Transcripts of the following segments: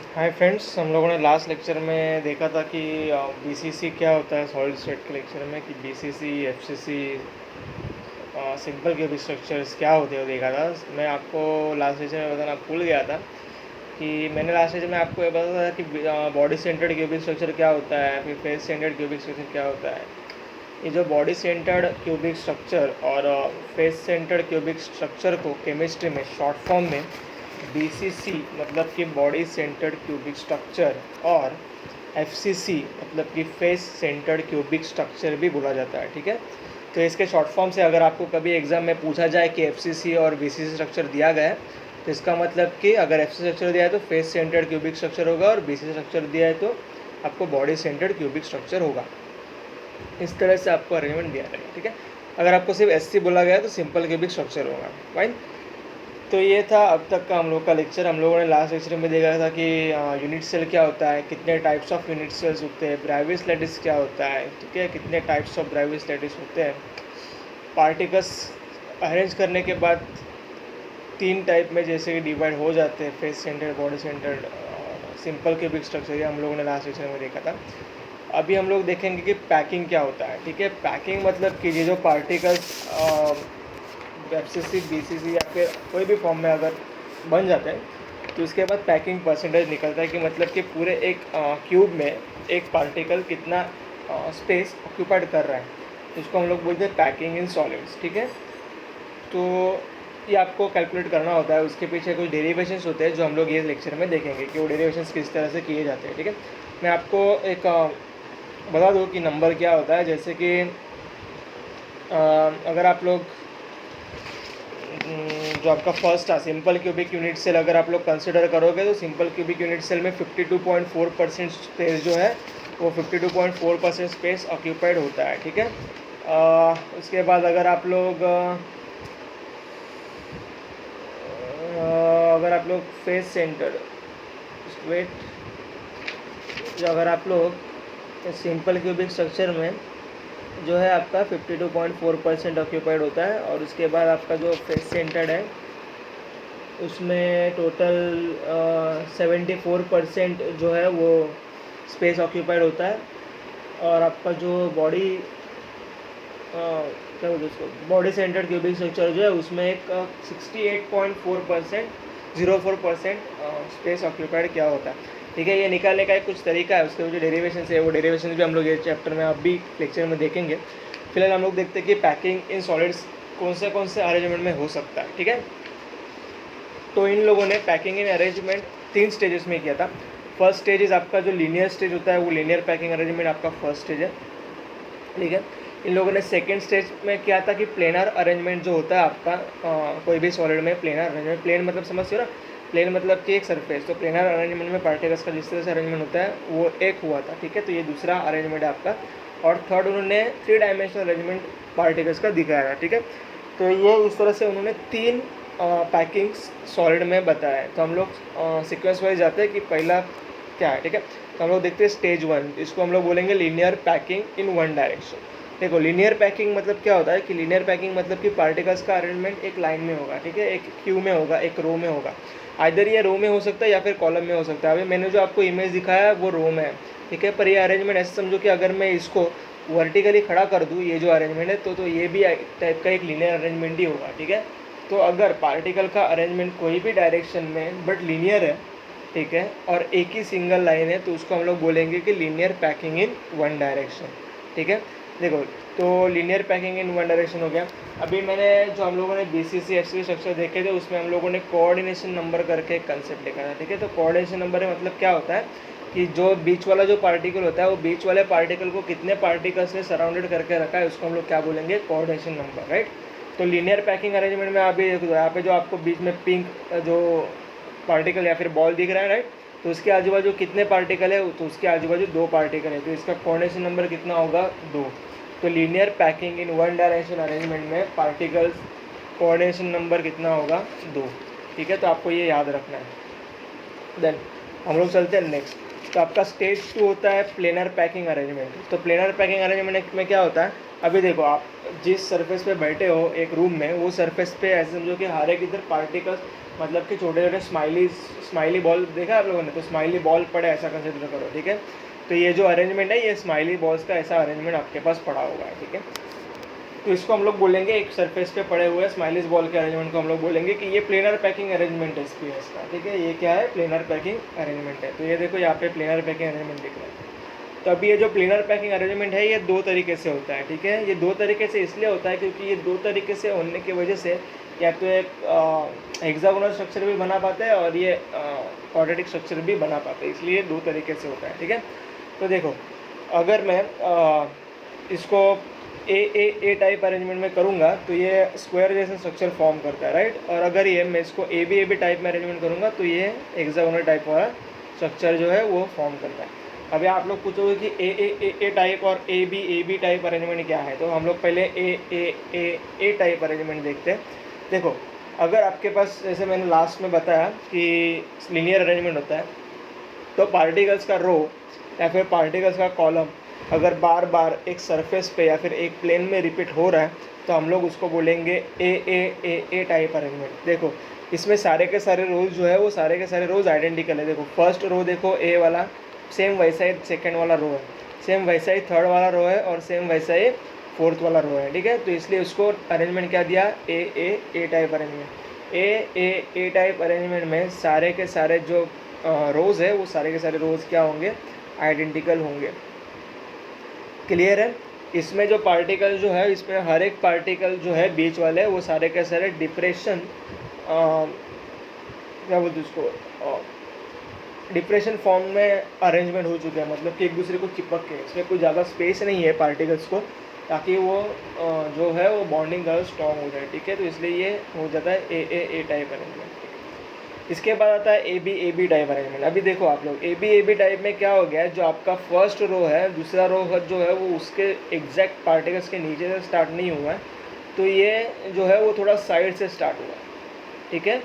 Hi friends, हम लोगों ने लास्ट लेक्चर में देखा था कि बीसीसी क्या होता है। सॉलिड स्टेट के लेक्चर में कि BCC, FCC, simple cubic structures क्या होते हैं वो देखा था। मैं आपको लास्ट लेक्चर में बताना भूल गया था कि मैंने लास्ट लेक्चर में आपको ये बताया था कि बॉडी सेंटर्ड क्यूबिक स्ट्रक्चर क्या होता है, फिर फेस सेंटर्ड क्यूबिक स्ट्रक्चर क्या होता है। ये जो बॉडी सेंटर्ड क्यूबिक स्ट्रक्चर और फेस सेंटर्ड क्यूबिक स्ट्रक्चर को केमिस्ट्री में शॉर्ट फॉर्म में बीसीसी मतलब कि बॉडी सेंटर्ड क्यूबिक स्ट्रक्चर और एफसीसी मतलब कि फेस सेंटर्ड क्यूबिक स्ट्रक्चर भी बोला जाता है। ठीक है, तो इसके शॉर्ट फॉर्म से अगर आपको कभी एग्जाम में पूछा जाए कि एफसीसी और बीसीसी स्ट्रक्चर दिया गया है तो इसका मतलब कि अगर एफसीसी स्ट्रक्चर दिया है तो फेस सेंटर्ड क्यूबिक स्ट्रक्चर होगा और बीसीसी स्ट्रक्चर दिया है तो आपको बॉडी सेंटर्ड क्यूबिक स्ट्रक्चर होगा। इस तरह से आपको अरेंजमेंट दिया जाएगा। ठीक है, अगर आपको सिर्फ एससी बोला गया तो सिंपल क्यूबिक स्ट्रक्चर होगा। फाइन, तो ये था अब तक का हम लोग का लेक्चर। हम लोगों ने लास्ट लेक्चर में देखा था कि यूनिट सेल क्या होता है, कितने टाइप्स ऑफ यूनिट सेल्स होते हैं, ब्रेविस लैटिस क्या होता है, ठीक है, कितने टाइप्स ऑफ ब्रेविस लैटिस होते हैं। पार्टिकल्स अरेंज करने के बाद तीन टाइप में जैसे कि डिवाइड हो जाते हैं, face centred, body centred, simple cubic structure, ये हम लोगों ने लास्ट लेक्चर में देखा था। अभी हम लोग देखेंगे कि पैकिंग क्या होता है। ठीक है, पैकिंग मतलब कि ये जो पार्टिकल्स एफसीसी, बीसीसी या फिर कोई भी फॉर्म में अगर बन जाते हैं तो उसके बाद पैकिंग परसेंटेज निकलता है कि मतलब कि पूरे एक क्यूब में एक पार्टिकल कितना स्पेस ऑक्यूपाइड कर रहा है, तो इसको हम लोग बोलते हैं पैकिंग इन सॉलिड्स। ठीक है, तो ये आपको कैलकुलेट करना होता है। उसके पीछे कुछ डेरिवेशंस होते हैं जो हम लोग ये लेक्चर में देखेंगे कि वो डेरिवेशंस किस तरह से किए जाते हैं। ठीक है, मैं आपको एक बता दूँ कि नंबर क्या होता है। जैसे कि अगर आप लोग जो आपका फर्स्ट है सिंपल क्यूबिक यूनिट सेल अगर आप लोग कंसिडर करोगे तो सिंपल क्यूबिक यूनिट सेल में 52.4% स्पेस जो है वो 52.4% स्पेस ऑक्यूपाइड होता है। ठीक है, उसके बाद अगर आप लोग फेस सेंटर वेट अगर आप लोग सिंपल क्यूबिक स्ट्रक्चर में जो है आपका 52.4% ऑक्यूपाइड होता है और उसके बाद आपका जो फेस सेंटर्ड है उसमें टोटल 74% जो है वो स्पेस ऑक्यूपाइड होता है। और आपका जो बॉडी क्या बोलते हैं उसको, बॉडी सेंटर्ड क्यूबिक स्ट्रक्चर जो है उसमें एक 68.4% स्पेस ऑक्यूपाइड क्या होता है। ठीक है, ये निकालने का एक कुछ तरीका है, उसके जो डेरिवेशन है वो डेरिवेशन भी हम लोग ये चैप्टर में अभी लेक्चर में देखेंगे। फिलहाल हम लोग देखते हैं कि पैकिंग इन सॉलिड्स कौन से अरेंजमेंट में हो सकता है। ठीक है, तो इन लोगों ने पैकिंग इन अरेंजमेंट 3 स्टेजेस में किया था। फर्स्ट स्टेज इज आपका जो लीनियर स्टेज होता है वो लीनियर पैकिंग अरेंजमेंट आपका फर्स्ट स्टेज है। ठीक है, इन लोगों ने सेकेंड स्टेज में किया था कि प्लेनर अरेंजमेंट जो होता है आपका कोई भी सॉलिड में प्लेनर अरेंजमेंट, प्लेन मतलब समझते हो ना, प्लेन मतलब कि एक सरफेस, तो प्लेनर अरेंजमेंट में पार्टिकल्स का जिस तरह से अरेंजमेंट होता है वो एक हुआ था। ठीक है, तो ये दूसरा अरेंजमेंट है आपका। और थर्ड उन्होंने 3 डायमेंशनल अरेंजमेंट पार्टिकल्स का दिखाया था। ठीक है, तो ये इस तरह से उन्होंने 3 पैकिंग सॉलिड में बताया है। तो हम लोग सीक्वेंस वाइज जाते हैं कि पहला क्या है। ठीक है, तो हम लोग देखते हैं स्टेज 1, इसको हम लोग बोलेंगे linear packing in one direction. देखो, लीनियर पैकिंग मतलब क्या होता है कि लीनियर पैकिंग मतलब कि पार्टिकल्स का अरेंजमेंट एक लाइन में होगा। ठीक है, एक क्यू में होगा, एक रो में होगा। आइदर ये रो में हो सकता है या फिर कॉलम में हो सकता है। अभी मैंने जो आपको इमेज दिखाया है वो रो में है। ठीक है, पर ये अरेंजमेंट ऐसे समझो कि अगर मैं इसको वर्टिकली खड़ा कर दूँ, ये जो अरेंजमेंट है तो ये भी टाइप का एक लीनियर अरेंजमेंट ही होगा। ठीक है, तो अगर पार्टिकल का अरेंजमेंट कोई भी डायरेक्शन में बट लीनियर है, ठीक है, और एक ही सिंगल लाइन है तो उसको हम लोग बोलेंगे कि linear packing in one direction. ठीक है, देखो, तो linear packing in one direction हो गया। अभी मैंने जो हम लोगों ने बीसीसी एफसीसी स्ट्रक्चर देखे थे उसमें हम लोगों ने कोऑर्डिनेशन नंबर करके एक कंसेप्ट देखा था। ठीक है, तो कोऑर्डिनेशन नंबर मतलब क्या होता है कि जो बीच वाला जो पार्टिकल होता है वो बीच वाले पार्टिकल को कितने पार्टिकल्स ने सराउंडेड करके रखा है उसको हम लोग क्या बोलेंगे, कोऑर्डिनेशन नंबर। राइट, तो लीनियर पैकिंग अरेंजमेंट में अभी यहाँ पे जो आपको बीच में पिंक जो पार्टिकल या फिर बॉल दिख रहा है, राइट, तो उसके आजू बाजू कितने पार्टिकल है, तो उसके आजू बाजू 2 पार्टिकल है, तो इसका कोऑर्डिनेशन नंबर कितना होगा, 2। तो linear packing in one direction arrangement में पार्टिकल्स कोऑर्डिनेशन नंबर कितना होगा, 2। ठीक है, तो आपको ये याद रखना है। देन हम लोग चलते हैं नेक्स्ट। तो आपका स्टेज 2 होता है प्लेनर पैकिंग अरेंजमेंट। तो प्लेनर पैकिंग अरेंजमेंट में क्या होता है अभी देखो आप जिस सरफेस पे बैठे हो एक रूम में, वो सरफेस पे ऐसे समझो कि हर एक इधर पार्टिकल्स, मतलब कि छोटे छोटे स्माइली बॉल देखा आप लोगों ने, तो स्माइली बॉल पड़े ऐसा कंसिडर करो, ठीक है। तो ये जो अरेंजमेंट है, ये स्माइली बॉल्स का ऐसा अरेंजमेंट आपके पास पड़ा हुआ है, ठीक है। तो इसको हम लोग बोलेंगे, एक सरफेस पे पड़े हुए स्माइलीज बॉल के अरेंजमेंट को हम लोग बोलेंगे कि ये प्लेनर पैकिंग अरेंजमेंट है स्पीयर्स का, ठीक है। ये क्या है, प्लेनर पैकिंग अरेंजमेंट है। तो ये देखो यहाँ पे प्लेनर पैकिंग अरेंजमेंट दिख रहा है। तो अभी ये जो प्लेनर पैकिंग अरेंजमेंट है, ये दो तरीके से होता है, ठीक है। ये दो तरीके से इसलिए होता है क्योंकि ये दो तरीके से होने की वजह से या तो एक हेक्सागोनल स्ट्रक्चर भी बना पाते हैं और ये क्वाड्रेटिक स्ट्रक्चर भी बना पाते हैं, इसलिए दो तरीके से होता है, ठीक है। तो देखो अगर मैं इसको ए टाइप अरेंजमेंट में करूँगा तो ये स्क्वायर जैसा स्ट्रक्चर फॉर्म करता है, राइट। और अगर ये मैं इसको ए बी टाइप में अरेंजमेंट करूँगा तो ये हेक्सागोनल टाइप वाला स्ट्रक्चर जो है वो फॉर्म करता है। अभी आप लोग पूछोगे कि ए टाइप और ए बी टाइप अरेंजमेंट क्या है, तो हम लोग पहले ए टाइप अरेंजमेंट देखते हैं। देखो अगर आपके पास, जैसे मैंने लास्ट में बताया कि लीनियर अरेंजमेंट होता है, तो पार्टिकल्स का रो या फिर पार्टिकल्स का कॉलम अगर बार बार एक सरफेस पे या फिर एक प्लेन में रिपीट हो रहा है तो हम लोग उसको बोलेंगे ए टाइप अरेंजमेंट। देखो इसमें सारे के सारे रोज जो है वो सारे के सारे रोज आइडेंटिकल है। देखो फर्स्ट रो देखो ए वाला, सेम वैसा ही सेकेंड वाला रो है, सेम वैसा ही थर्ड वाला रो है और सेम वैसा ही फोर्थ वाला रो है, ठीक है। तो इसलिए उसको अरेंजमेंट क्या दिया, ए टाइप अरेंजमेंट। ए टाइप अरेंजमेंट में सारे के सारे जो रोज़ है वो सारे के सारे रोज़ क्या होंगे, आइडेंटिकल होंगे। क्लियर है। इसमें जो पार्टिकल जो है, इसमें हर एक पार्टिकल जो है बीच वाले वो सारे के सारे डिप्रेशन, क्या बोलते उसको, डिप्रेशन फॉर्म में अरेंजमेंट हो चुके हैं, मतलब कि एक दूसरे को चिपक के, इसमें कोई ज़्यादा स्पेस नहीं है पार्टिकल्स को, ताकि वो जो है वो बॉन्डिंग ज़्यादा स्ट्रॉन्ग हो जाए, ठीक है। तो इसलिए ये हो जाता है ए टाइप अरेंजमेंट। इसके बाद आता है ए बी टाइप अरेंजमेंट। अभी देखो आप लोग ए बी टाइप में क्या हो गया है, जो आपका फर्स्ट रो है, दूसरा रो जो है वो उसके एग्जैक्ट पार्टिकल्स के नीचे से स्टार्ट नहीं हुआ है, तो ये जो है वो थोड़ा साइड से स्टार्ट हुआ है, ठीक है।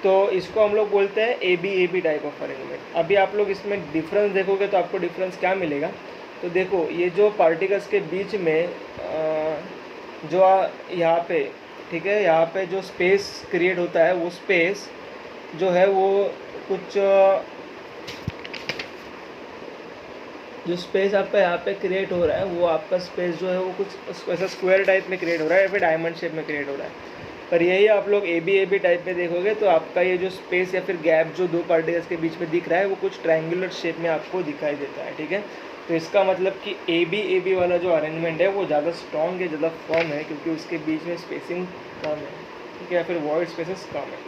तो इसको हम लोग बोलते हैं A B type of arrangement. अभी आप लोग इसमें डिफरेंस देखोगे तो आपको डिफरेंस क्या मिलेगा, तो देखो ये जो पार्टिकल्स के बीच में जो यहाँ पे, ठीक है, यहाँ पे जो स्पेस क्रिएट होता है, वो स्पेस जो है वो कुछ, जो स्पेस आपका यहाँ पे क्रिएट हो रहा है वो आपका स्पेस जो है वो कुछ ऐसा स्क्वायर टाइप में क्रिएट हो रहा है या फिर डायमंड शेप में क्रिएट हो रहा है। पर यही आप लोग ए बी टाइप में देखोगे तो आपका ये जो स्पेस या फिर गैप जो दो पार्टिकल्स के बीच में दिख रहा है वो कुछ ट्रायंगुलर शेप में आपको दिखाई देता है, ठीक है। तो इसका मतलब कि ए बी वाला जो अरेंजमेंट है वो ज़्यादा स्ट्रॉन्ग है, ज़्यादा फर्म है, क्योंकि उसके बीच में स्पेसिंग कम है, ठीक है, या फिर वॉइड स्पेसेस कम है,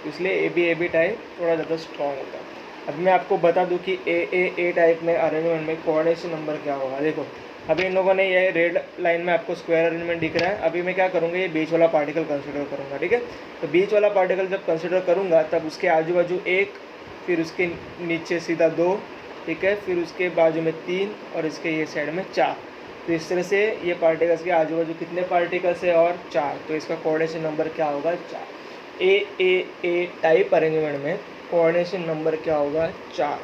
इसलिए ए बी टाइप थोड़ा ज़्यादा स्ट्रॉन्ग होता है। अब मैं आपको बता दूं कि ए टाइप में अरेंजमेंट में कोऑर्डिनेशन नंबर क्या होगा। देखो अभी इन लोगों ने ये रेड लाइन में आपको स्क्वायर अरेंजमेंट दिख रहा है, अभी मैं क्या करूँगा, ये बीच वाला पार्टिकल कंसिडर करूँगा, ठीक है। तो बीच वाला पार्टिकल जब कंसिडर करूँगा तब उसके आजू बाजू एक, फिर उसके नीचे सीधा दो, ठीक है, फिर उसके बाजू में तीन और इसके ये साइड में चार। तो इस तरह से ये पार्टिकल्स के आजू बाजू कितने पार्टिकल्स है, और चार। तो इसका कोऑर्डिनेशन नंबर क्या होगा, 4। ए टाइप अरेंजमेंट में कोऑर्डिनेशन नंबर क्या होगा, 4,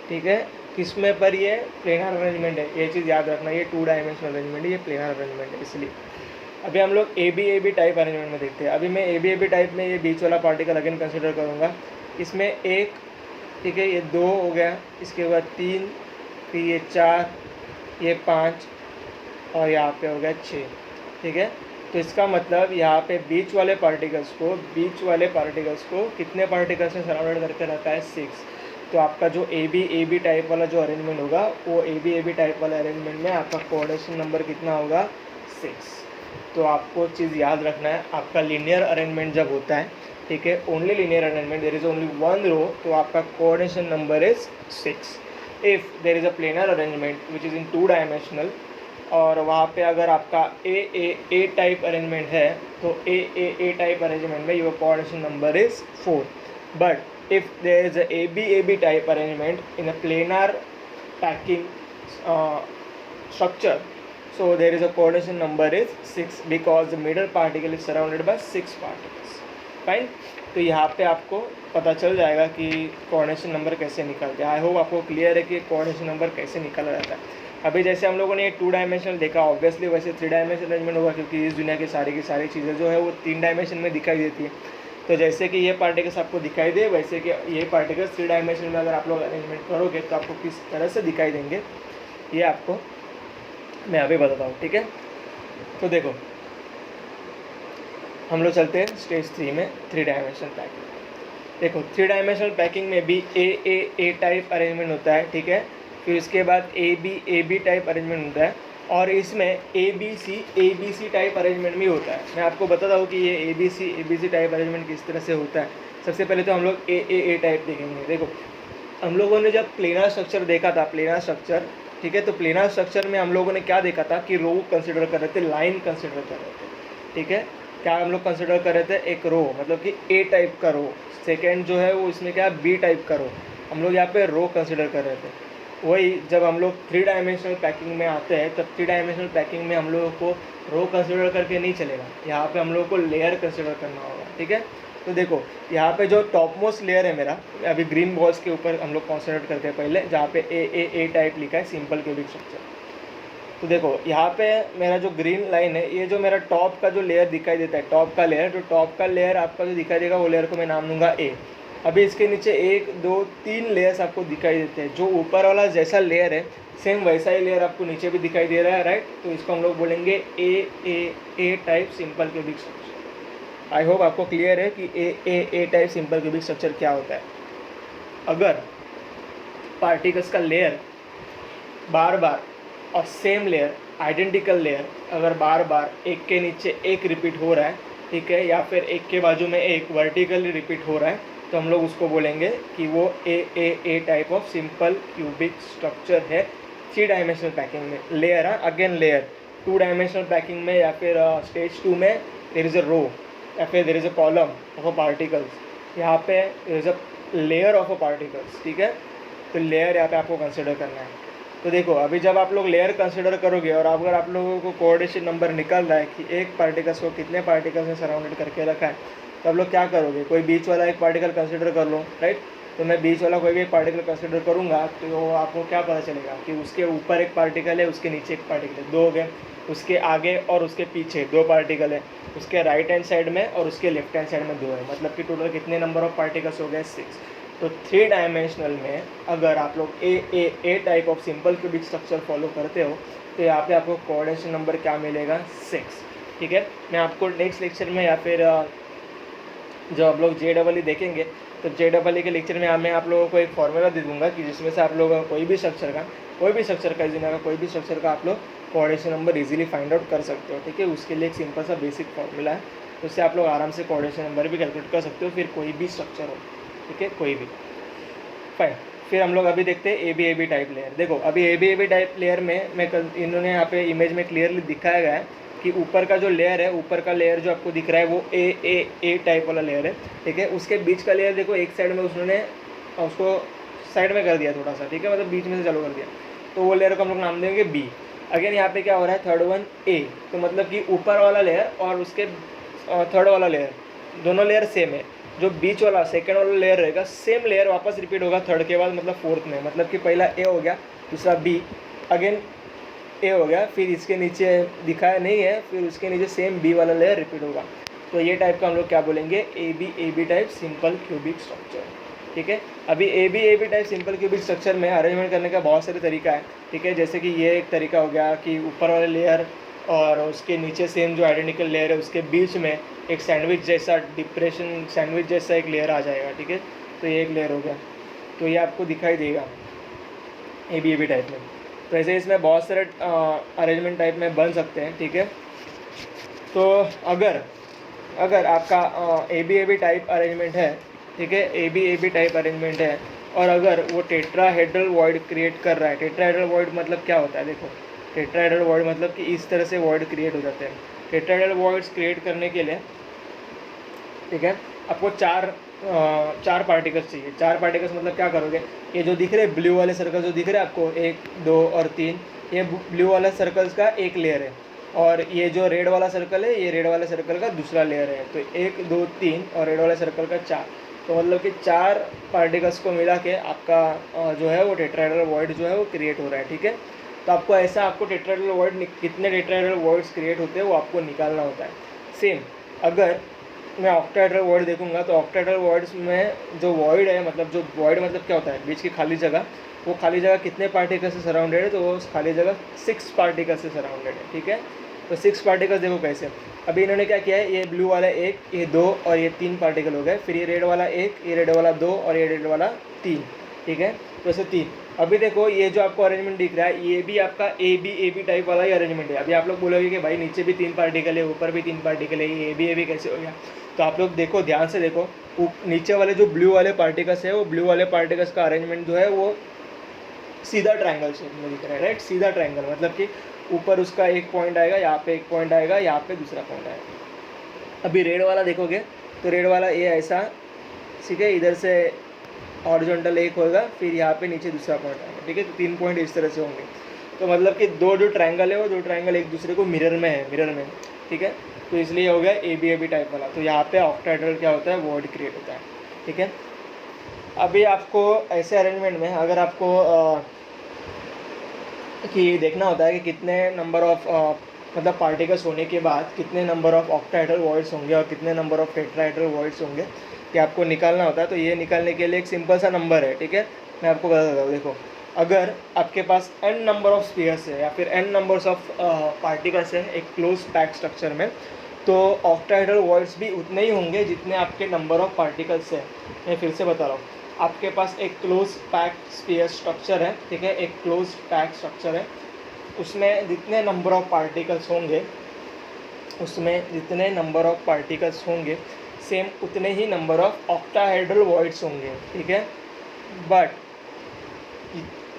ठीक है। किसमें पर ये प्लेनर अरेंजमेंट है, ये चीज़ याद रखना, ये 2 डायमेंशनल अरेंजमेंट है, ये प्लेनर अरेंजमेंट है। इसलिए अभी हम लोग ए बी टाइप अरेंजमेंट में देखते हैं। अभी मैं ए बी टाइप में ये बीच वाला पार्टिकल अगेन कंसिडर करूँगा। इसमें एक, ठीक है, ये 2 हो गया, इसके बाद 3, फिर ये 4, ये 5 और यहाँ पे हो गया 6, ठीक है। तो इसका मतलब यहाँ पे बीच वाले पार्टिकल्स को कितने पार्टिकल्स से सराउंडेड करके रखा है, 6। तो आपका जो ए बी टाइप वाला जो अरेंजमेंट होगा वो ए बी टाइप वाला अरेंजमेंट में आपका कोऑर्डिनेशन नंबर कितना होगा, 6। तो आपको चीज़ याद रखना है, आपका लीनियर अरेंजमेंट जब होता है, ठीक है, only linear arrangement, there is only 1 row, तो आपका coordination number is 6। If there is a planar arrangement which is in 2 dimensional, और वहाँ पे अगर आपका ए टाइप अरेंजमेंट है तो ए टाइप अरेंजमेंट में your coordination number is 4। But if there is A B type arrangement in a planar packing structure, so there is a coordination number is 6 because the middle particle is surrounded by 6 particles. Fine. तो यहाँ पे आपको पता चल जाएगा कि coordination number कैसे निकलते हैं। आई होप आपको क्लियर है कि कोऑर्डिनेशन नंबर कैसे निकाला जाता है। अभी जैसे हम लोगों ने 2 डायमेंशनल देखा, ऑब्वियसली वैसे 3 डायमेंशनल अरेंजमेंट होगा, क्योंकि इस दुनिया की सारी चीज़ें जो है वो 3 डायमेंशन में दिखाई देती है। तो जैसे कि ये पार्टिकल्स आपको दिखाई दे, वैसे कि ये पार्टिकल्स 3 डायमेंशन में अगर आप लोग अरेंजमेंट करोगे तो आपको किस तरह से दिखाई देंगे ये आपको मैं अभी बताता हूँ, ठीक है। तो देखो हम लोग चलते हैं स्टेज 3 में, 3 डायमेंशनल पैकिंग। देखो 3 डायमेंशनल पैकिंग में भी ए टाइप अरेंजमेंट होता है, ठीक है। फिर उसके बाद ए बी टाइप अरेंजमेंट होता है, और इसमें A B C type arrangement भी होता है। मैं आपको बताता हूँ कि ये A B C type arrangement किस तरह से होता है। सबसे पहले तो हम लोग ए टाइप देखेंगे। देखो हम लोगों ने जब प्लेनर स्ट्रक्चर देखा था, प्लेनर स्ट्रक्चर, ठीक है, तो प्लेनर स्ट्रक्चर में हम लोगों ने क्या देखा था कि रो कंसिडर कर रहे थे, लाइन कंसिडर कर रहे थे, ठीक है। क्या हम लोग कंसिडर कर रहे थे, एक रो, मतलब कि ए टाइप का रो। सेकेंड जो है वो इसमें क्या बी टाइप का रो, हम लोग यहाँ पे रो कंसिडर कर रहे थे। वही जब हम लोग 3 डायमेंशनल पैकिंग में आते हैं, तब 3 डायमेंशनल पैकिंग में हम लोगों को रो कंसिडर करके नहीं चलेगा, यहाँ पे हम लोगों को लेयर कंसिडर करना होगा, ठीक है। तो देखो यहाँ पे जो टॉप मोस्ट लेयर है मेरा, अभी ग्रीन बॉल्स के ऊपर हम लोग कॉन्सेंट्रेट करते हैं पहले, जहाँ पे ए टाइप लिखा है, सिंपल क्यूबिक स्ट्रक्चर। तो देखो यहाँ पे मेरा जो ग्रीन लाइन है, ये जो मेरा टॉप का जो लेयर दिखाई देता है, टॉप का लेयर, जो टॉप का लेयर आपका जो दिखाई देगा वो लेयर को मैं नाम दूंगा ए। अभी इसके नीचे 1 2 3 लेयर्स आपको दिखाई देते हैं। जो ऊपर वाला जैसा लेयर है सेम वैसा ही लेयर आपको नीचे भी दिखाई दे रहा है, राइट। तो इसको हम लोग बोलेंगे A type simple cubic structure. I hope आपको क्लियर है कि A type simple cubic structure क्या होता है। अगर पार्टिकल्स का लेयर बार बार और सेम लेयर, आइडेंटिकल लेयर, अगर बार बार एक के नीचे एक रिपीट हो रहा है, ठीक है, या फिर एक के बाजू में एक वर्टिकली रिपीट हो रहा है, तो हम लोग उसको बोलेंगे कि वो A type of simple cubic structure है 3 डायमेंशनल पैकिंग में। Layer, again layer, 2 dimensional packing में या फिर स्टेज 2 में देयर इज़ अ रो या फिर there is a column of a particles, यहाँ पे there is a layer of a particles, ठीक है। तो लेयर यहाँ पे आपको कंसिडर करना है। तो देखो अभी जब आप लोग लेयर कंसिडर करोगे और अगर आप लोगों को कोऑर्डिनेशन नंबर निकल रहा है कि एक पार्टिकल्स को कितने पार्टिकल्स ने सराउंडेड करके रखा है, तो आप लोग क्या करोगे, कोई बीच वाला एक पार्टिकल कंसिडर कर लो, राइट। तो मैं बीच वाला कोई भी एक पार्टिकल कंसिडर करूँगा, तो आपको क्या पता चलेगा कि उसके ऊपर एक पार्टिकल है, उसके नीचे एक पार्टिकल है, 2 हो गए। उसके आगे और उसके पीछे 2 पार्टिकल है, उसके राइट हैंड साइड में और उसके लेफ्ट हैंड साइड में 2 है, मतलब कि टोटल कितने नंबर ऑफ पार्टिकल्स हो गए, 6। तो 3 डायमेंशनल में अगर आप लोग A type of simple cubic structure follow करते हो, तो यहाँ पे आपको कोऑर्डिनेशन नंबर क्या मिलेगा, 6, ठीक है। मैं आपको नेक्स्ट लेक्चर में या फिर जब आप लोग JEE देखेंगे तो JEE के लेक्चर में मैं आप लोगों को एक फॉर्मूला दे दूंगा कि जिसमें से आप लोग कोई भी स्ट्रक्चर का इस दुनिया का कोई भी स्ट्रक्चर का आप लोग coordination number easily find out कर सकते हो, ठीक है। उसके लिए एक सिंपल सा बेसिक फॉर्मूला है, तो उससे आप लोग आराम से कोऑर्डिनेशन नंबर भी कैलकुलेट कर सकते हो, फिर कोई भी स्ट्रक्चर हो, ठीक है, कोई भी। फाइन, फिर हम लोग अभी देखते हैं ए बी टाइप लेयर। देखो अभी ए बी टाइप लेयर में इन्होंने यहाँ पे इमेज में क्लियरली दिखाया गया है कि ऊपर का जो लेयर है, ऊपर का लेयर जो आपको दिख रहा है वो ए टाइप वाला लेयर है, ठीक है। उसके बीच का लेयर देखो एक साइड में उन्होंने उसको साइड में कर दिया थोड़ा सा, ठीक है, मतलब बीच में से चालू कर दिया, तो वो लेयर को हम लोग नाम देंगे बी। अगेन यहाँ पे क्या हो रहा है, थर्ड वन ए, तो मतलब कि ऊपर वाला लेयर और उसके थर्ड वाला लेयर दोनों लेयर सेम है। जो बीच वाला सेकंड वाला लेयर रहेगा सेम लेयर वापस रिपीट होगा थर्ड के बाद, मतलब फोर्थ में, मतलब कि पहला ए हो गया, दूसरा बी, अगेन ए हो गया, फिर इसके नीचे दिखाया नहीं है, फिर उसके नीचे सेम बी वाला लेयर रिपीट होगा। तो ये टाइप का हम लोग क्या बोलेंगे, A B type simple cubic structure, ठीक है। अभी A B type simple cubic structure में अरेंजमेंट करने का बहुत सारे तरीका है, ठीक है। जैसे कि ये एक तरीका हो गया कि ऊपर वाले लेयर और उसके नीचे सेम जो आइडेंटिकल लेयर है उसके बीच में एक सैंडविच जैसा डिप्रेशन, सैंडविच जैसा एक लेयर आ जाएगा, ठीक है। तो ये एक लेयर हो गया, तो ये आपको दिखाई देगा ए बी टाइप में। तो ऐसे इसमें बहुत सारे अरेंजमेंट टाइप में बन सकते हैं, ठीक है। तो अगर आपका ए बी टाइप अरेंजमेंट है, ठीक है, ए बी टाइप अरेंजमेंट है, और अगर वो टेट्राहेड्रल वॉइड क्रिएट कर रहा है, टेट्राहेड्रल वॉइड मतलब क्या होता है, देखो टेट्राहेड्रल वॉइड मतलब कि इस तरह से वॉइड क्रिएट हो जाते हैं। टेट्राहेड्रल वॉइड्स क्रिएट करने के लिए, ठीक है, आपको चार पार्टिकल्स चाहिए। 4 पार्टिकल्स मतलब क्या करोगे, ये जो दिख रहे ब्लू वाले सर्कल जो दिख रहे हैं आपको 1 2 और 3, ये ब्लू वाला सर्कल्स का एक लेयर है, और ये जो रेड वाला सर्कल है ये रेड वाले सर्कल का दूसरा लेयर है। तो 1 2 3 और रेड वाले सर्कल का 4, तो मतलब कि 4 पार्टिकल्स को मिला के आपका जो है वो टेट्राहेड्रल वॉइड जो है वो क्रिएट हो रहा है, ठीक है। तो आपको ऐसा आपको टेट्राहेड्रल वॉइड कितने टेट्राहेड्रल वॉइड्स क्रिएट होते हैं वो आपको निकालना होता है। सेम अगर मैं ऑक्टाहेड्रल वॉइड देखूंगा तो ऑक्टाहेड्रल वॉइड्स में जो वॉइड है, मतलब जो वॉइड मतलब क्या होता है, बीच की खाली जगह, वो खाली जगह कितने पार्टिकल से सराउंडेड है, तो वो खाली जगह 6 पार्टिकल से सराउंडेड है। ठीक है, तो 6 पार्टिकल्स देखो कैसे, अभी इन्होंने क्या किया है, ये ब्लू वाला 1, ये 2 और ये 3 पार्टिकल हो गए, फिर ये रेड वाला 1, ये रेड वाला 2 और ये रेड वाला 3। ठीक है, तो ऐसे 3। अभी देखो ये जो आपको अरेंजमेंट दिख रहा है ये भी आपका ए बी टाइप वाला ही अरेंजमेंट है। अभी आप लोग बोलोगे कि भाई नीचे भी 3 पार्टिकल है, ऊपर भी 3 पार्टिकल है, ये ए बी कैसे हो गया। तो आप लोग देखो, ध्यान से देखो, नीचे वाले जो ब्लू वाले पार्टिकल्स है, वो ब्लू वाले पार्टिकल्स का अरेंजमेंट जो है वो सीधा ट्रायंगल शेप में दिख रहा है, राइट। सीधा ट्रायंगल मतलब कि ऊपर उसका एक पॉइंट आएगा, यहाँ पे एक पॉइंट आएगा, यहाँ पे दूसरा पॉइंट आएगा। अभी रेड वाला देखोगे तो रेड वाला ये ऐसा, ठीक है, इधर से हॉरिजॉन्टल एक होगा, फिर यहाँ पे नीचे दूसरा पॉइंट आएगा। ठीक है, तो 3 पॉइंट इस तरह से होंगे। तो मतलब कि दो जो ट्रायंगल है वो दो ट्रायंगल एक दूसरे को मिरर में है, मिरर में। ठीक है, तो इसलिए हो गया ए बी टाइप वाला। तो यहाँ पे ऑक्टाहेड्रल क्या होता है, वॉइड क्रिएट होता है। ठीक है, अभी आपको ऐसे अरेंजमेंट में अगर आपको कि देखना होता है कि कितने नंबर ऑफ मतलब पार्टिकल्स होने के बाद कितने नंबर ऑफ ऑक्टाहेड्रल वॉइड्स होंगे और कितने नंबर ऑफ टेट्राहेड्रल वॉइड्स होंगे, कि आपको निकालना होता है। तो ये निकालने के लिए एक सिंपल सा नंबर है। ठीक है, मैं आपको बता देता हूँ। देखो, अगर आपके पास n नंबर ऑफ स्फीयर्स है या फिर n नंबर्स ऑफ पार्टिकल्स है एक क्लोज पैक स्ट्रक्चर में, तो ऑक्टाहेड्रल वॉइड्स भी उतने ही होंगे जितने आपके नंबर ऑफ पार्टिकल्स है। मैं फिर से बता रहा हूँ, आपके पास एक क्लोज पैक स्फीयर स्ट्रक्चर है। ठीक है, एक क्लोज पैक स्ट्रक्चर है, उसमें जितने नंबर ऑफ पार्टिकल्स होंगे, उसमें जितने नंबर ऑफ पार्टिकल्स होंगे सेम उतने ही नंबर ऑफ ऑक्टाहेड्रल वॉइड्स होंगे। ठीक है, बट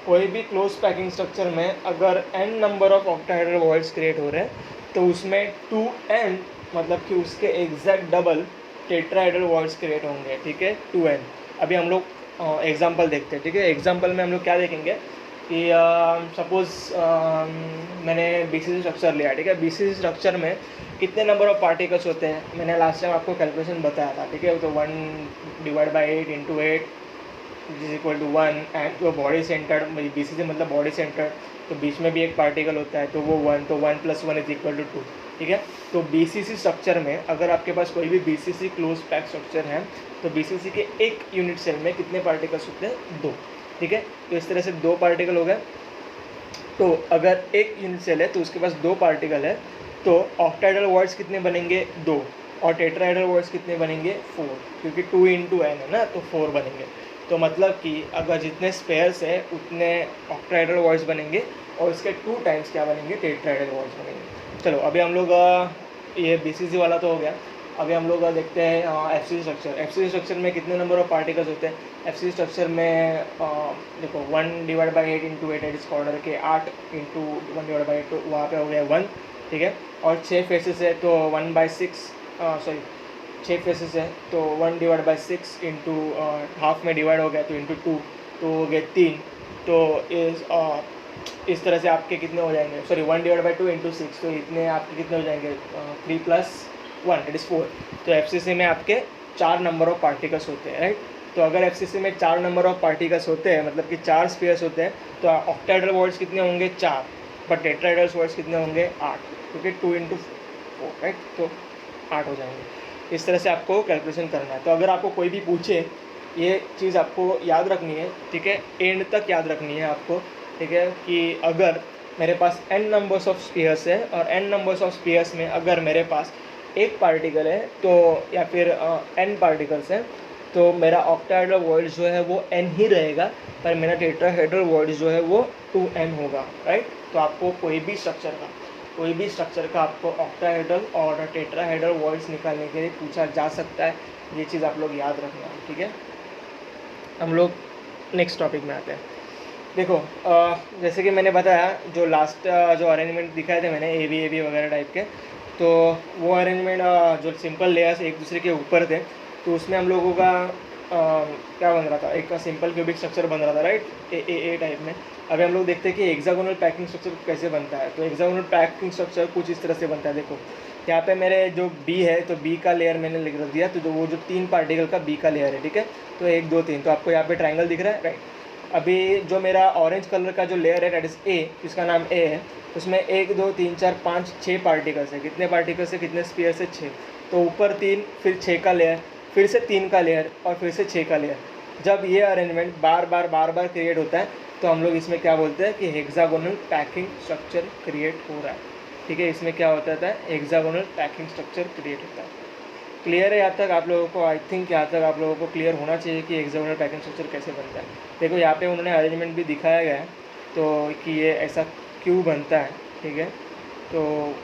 कोई भी क्लोज पैकिंग स्ट्रक्चर में अगर n number of octahedral voids create हो रहे हैं तो उसमें 2n मतलब कि उसके exact double tetrahedral voids create होंगे। ठीक है, 2n। अभी हम लोग एग्जांपल देखते हैं। ठीक है, एग्जांपल में हम लोग क्या देखेंगे कि सपोज़ मैंने बीसीसी स्ट्रक्चर लिया। ठीक है, बीसीसी स्ट्रक्चर में कितने नंबर ऑफ पार्टिकल्स होते हैं, मैंने लास्ट टाइम आपको कैलकुलेशन बताया था। ठीक है, तो 1/8 × 8 = 1। एंड जो बॉडी सेंटर्ड, बीसीसी मतलब बॉडी सेंटर्ड, तो बीच में भी एक पार्टिकल होता है, तो वो 1, तो 1 + 1 = 2। ठीक है, तो बीसीसी स्ट्रक्चर में अगर आपके पास कोई भी बीसीसी क्लोज पैक स्ट्रक्चर है तो बीसीसी के एक यूनिट सेल में कितने पार्टिकल्स होते हैं, 2। ठीक है, तो इस तरह से 2 पार्टिकल हो गए। तो अगर एक यूनिट सेल है तो उसके पास 2 पार्टिकल है, तो ऑक्टाहेड्रल वॉइड्स कितने बनेंगे, 2, और टेट्राहेड्रल वॉइड्स कितने बनेंगे, 4, क्योंकि 2 × n है ना, तो 4 बनेंगे। तो मतलब कि अगर जितने स्पेयर्स है उतने ऑक्टाहेड्रल वॉइड्स बनेंगे और इसके 2 टाइम्स क्या बनेंगे, टेट्राहेड्रल वॉइड्स बनेंगे। चलो अभी हम लोग ये बीसीसी वाला तो हो गया। अभी हम लोग देखते हैं एफसीसी स्ट्रक्चर। एफसीसी स्ट्रक्चर में कितने नंबर ऑफ पार्टिकल्स होते हैं, एफसीसी स्ट्रक्चर में देखो 1/8 × 8 इस ऑर्डर के 8 × 1/8, तो वहाँ पे हो गया 1। ठीक है, और 6 फेसेस है तो 1/6 सॉरी 6 फेसेस है तो 1/6 इंटू हाफ में डिवाइड हो गया तो इंटू 2, तो हो गए 3। तो इस तरह से आपके कितने हो जाएंगे, सॉरी 1/2 × 6, तो इतने आपके कितने हो जाएंगे, 3 + 1 = 4। तो एफसीसी में आपके 4 नंबर ऑफ पार्टिकल्स होते हैं, राइट। तो अगर एफसीसी में 4 नंबर ऑफ पार्टिकल्स होते हैं, मतलब कि 4 स्पेयर्स होते हैं, तो ऑक्टाहेड्रल वॉइड्स कितने होंगे, 4, बट टेट्राहेड्रल वॉइड्स कितने होंगे, 8, क्योंकि 2 × 4, राइट, तो 8 हो जाएंगे। इस तरह से आपको कैलकुलेशन करना है। तो अगर आपको कोई भी पूछे, ये चीज़ आपको याद रखनी है। ठीक है, एंड तक याद रखनी है आपको। ठीक है, कि अगर मेरे पास n नंबर्स ऑफ स्फीयर्स है और n नंबर्स ऑफ स्फीयर्स में अगर मेरे पास एक पार्टिकल है तो या फिर n पार्टिकल्स हैं, तो मेरा ऑक्टाहेड्रल वॉइड जो है वो n ही रहेगा, पर मेरा टेट्राहेड्रल वॉइड जो है वो 2n होगा, राइट। तो आपको कोई भी स्ट्रक्चर का आपको ऑक्टाहेड्रल और टेट्राहेड्रल वॉइड्स निकालने के लिए पूछा जा सकता है। ये चीज़ आप लोग याद रखना, ठीक है। हम लोग नेक्स्ट टॉपिक में आते हैं। देखो जैसे कि मैंने बताया, जो लास्ट जो अरेंजमेंट दिखाए थे मैंने ए बी वगैरह टाइप के, तो वो अरेंजमेंट जो सिंपल लेयर्स एक दूसरे के ऊपर थे, तो उसमें हम लोगों का क्या बन रहा था, एक सिंपल क्यूबिक स्ट्रक्चर बन रहा था, राइट, ए टाइप में। अभी हम लोग देखते हैं कि हेक्सागोनल पैकिंग स्ट्रक्चर कैसे बनता है। तो हेक्सागोनल पैकिंग स्ट्रक्चर कुछ इस तरह से बनता है। देखो यहाँ पे मेरे जो बी है, तो बी का लेयर मैंने लिख दिया, तो वो जो 3 पार्टिकल का बी का लेयर है, ठीक है। तो 1 2 3, तो आपको यहाँ पे ट्राइंगल दिख रहा है, राइट। अभी जो मेरा ऑरेंज कलर का जो लेयर है दैट इज़ ए, जिसका नाम ए है, उसमें 1 2 3 4 5 6 पार्टिकल्स है। कितने पार्टिकल्स है, कितने स्पीयर से 6। तो ऊपर 3, फिर 6 का लेयर, फिर से 3 का लेयर और फिर से 6 का लेयर। जब ये अरेंजमेंट बार बार क्रिएट होता है तो हम लोग इसमें क्या बोलते हैं कि हेक्सागोनल पैकिंग स्ट्रक्चर क्रिएट हो रहा है। ठीक है, इसमें क्या होता है, हेक्सागोनल पैकिंग स्ट्रक्चर क्रिएट होता है। क्लियर है यहाँ तक आप लोगों को? आई थिंक यहाँ तक आप लोगों को क्लियर होना चाहिए कि हेक्सागोनल पैकिंग स्ट्रक्चर कैसे बनता है। देखो यहाँ पे उन्होंने अरेंजमेंट भी दिखाया गया है, तो कि ये ऐसा क्यों बनता है। ठीक है, तो